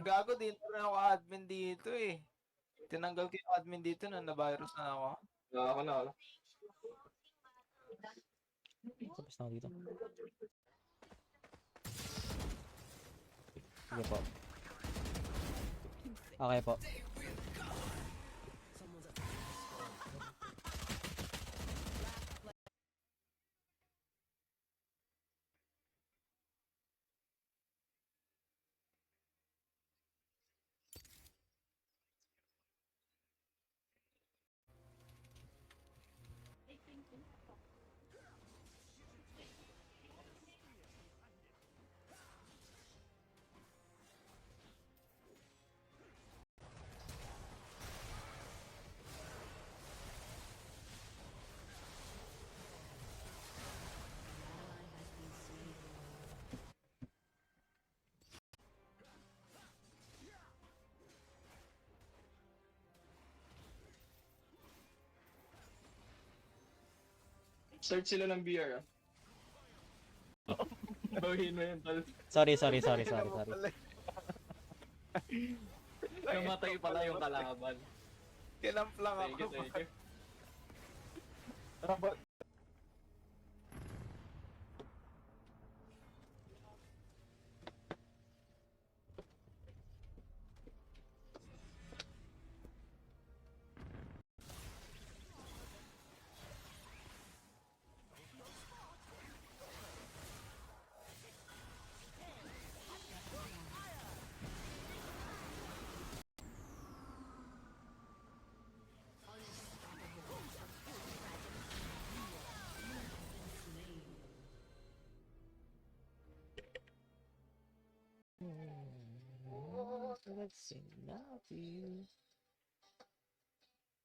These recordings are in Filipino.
Gago din na ako admin dito eh. Tinanggal ko yung admin dito na na-virus na ako. Ako na. Tapos na ako dito. Sige po. Okay po. Search sila ng BR ah. Gawin mo yun, tol. Sorry. Namatay pala yung kalaban. Kinamplang Thank ako. you, thank you.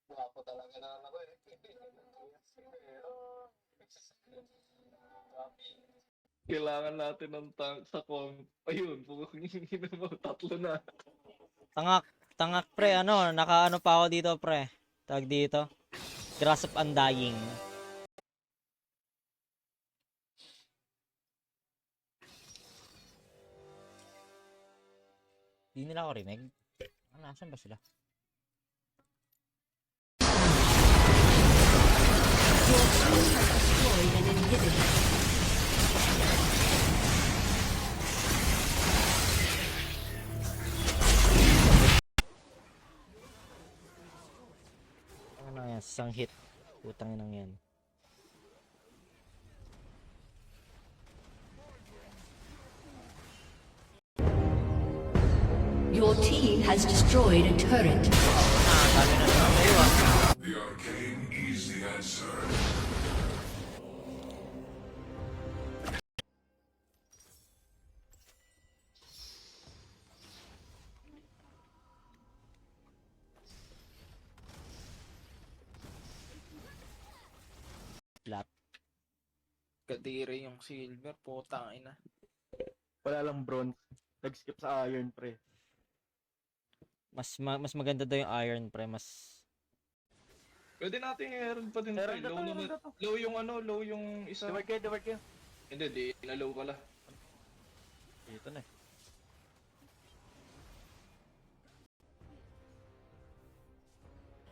Wapo talaga na ako eh. Kailangan natin ng tank sa comp. Ayun, pugong mo, tatlo na. Tangak pre, ano, nakaano pa ako dito pre. Tag dito. Grasp of Undying. Di nila ako rinig. Nasaan ba sila? Ano yan? Sang hit. Putang inang yan. Your team has destroyed a turret. Dami na naman kayo ah. The arcane is the answer. Flat. Kadiri yung silver, putang ina. Wala lang bronze. Nag-skip sa iron, pre. Mas maganda daw yung iron pre, mas Pwede natin i-herald pa din. Herald Low, na to, naman. herald na to. Low yung ano, low yung isa. Divert kayo. Hindi, di na-low pala. Dito na eh.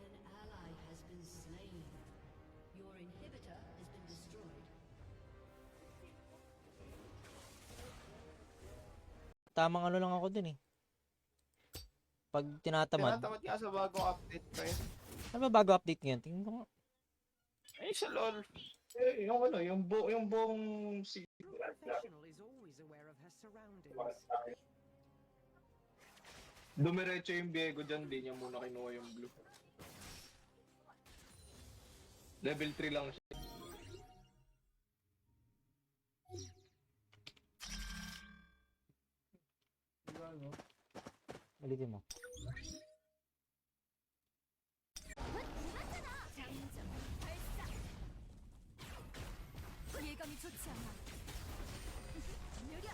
An ally has been slain. Your inhibitor has been destroyed. tamang ano lang ako dun eh. Pag tinatamad. Tinatamad nga sa bagong update pa yun. Ano ba bago update ngayon? Tingnan ko nga. Ay, sa LOL. Eh, yung ano, yung buong si... Professional is always aware of her surroundings. Dumiretso yung Viego dyan, di niya muna kinuha yung blue. Level 3 lang siya. Ulitin mo. 예감이 좋지 않아. 느려.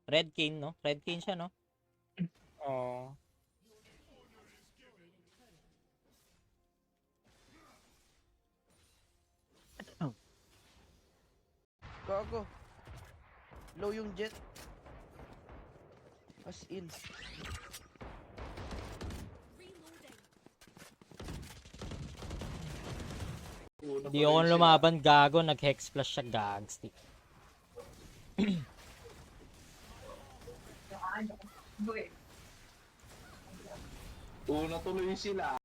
Red Cane, no? Red Cane siya, no? Oo. Gago. Low yung jet. As in. Di ako lumaban, gago. Nag-hex flash siya, gagsti. Una tuloy sila.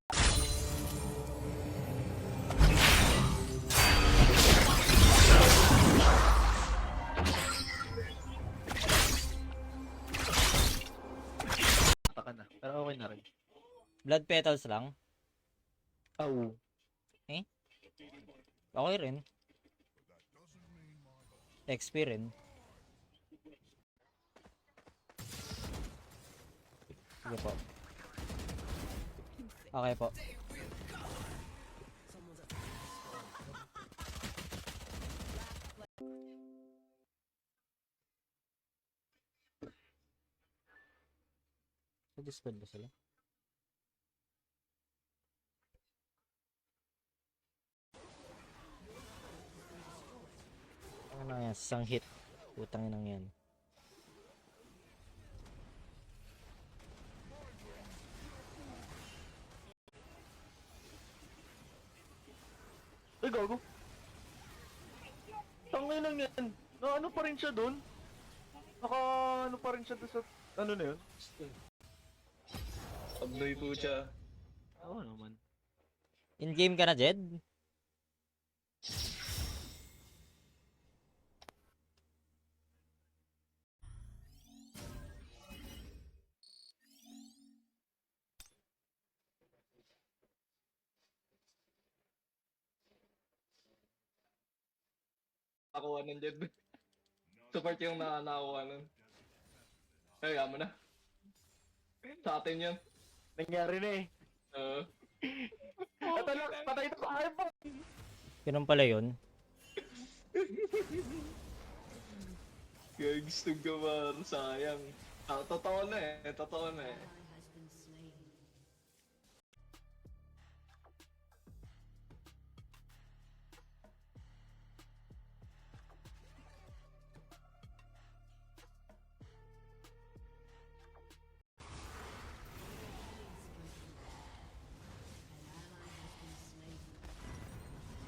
Taka na. Pero okay na rin. Blood petals lang. Aw. Okay rin. XP rin. Sige po. Okay po. Nag-dispel ba sila? Ano na yan? Isang hit. Putang inang yan. Ay, gago. Tangay lang yan. Na ano pa rin siya dun? Naka ano pa rin siya dun sa ano na yun? Abnoy po siya. Oo naman. In-game ka na, Jed? Nakuha ng Jed. Support yung nakakuha nun. Ay, mo na. Sa atin yan. Nangyari na eh. Ito lang, patay ito kaya pa. Ganun pala yun. Gagstog ka man, sayang. Totoo na eh, totoo na eh. Ally has been slain. An ally has been slain.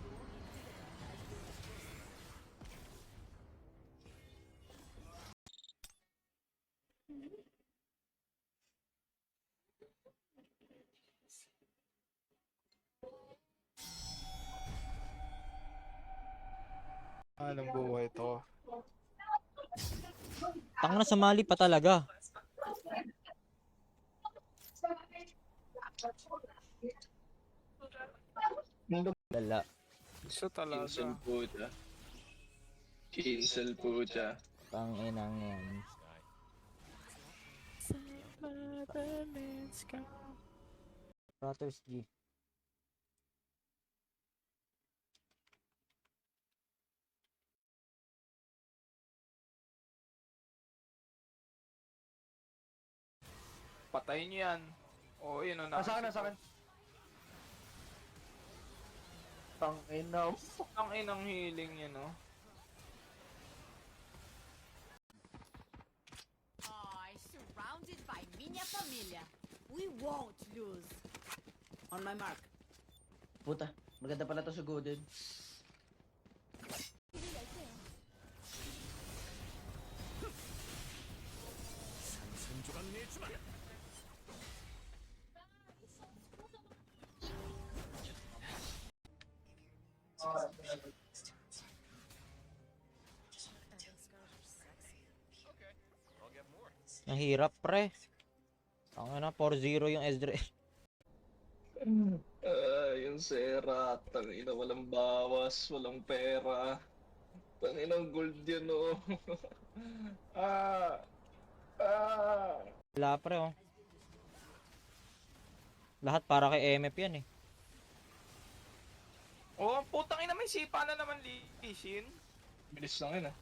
Anong buhay to? Tang na sumali pa talaga. Lala. Gusto talaga. Cancel po siya. Cancel po siya. Tang inang yan. Brothers G. Patayin niyo yan. Oo, yun o. Nasa akin, nasa akin. Tangay na. Ang inang healing yun, no? Ay, surrounded by minha família. We won't lose. On my mark. Puta, maganda pala to sugoded. Ang hirap, pre. Ang na 4-0 yung Ezreal. Yung Sera, tangina walang bawas, walang pera. Tanginang gold yun, oh. ah! Ah! Wala, pre, oh. Lahat para kay MF yan, eh. Oo, putang ina, may sipa na naman Lee Sin. Bilis lang yun, ah.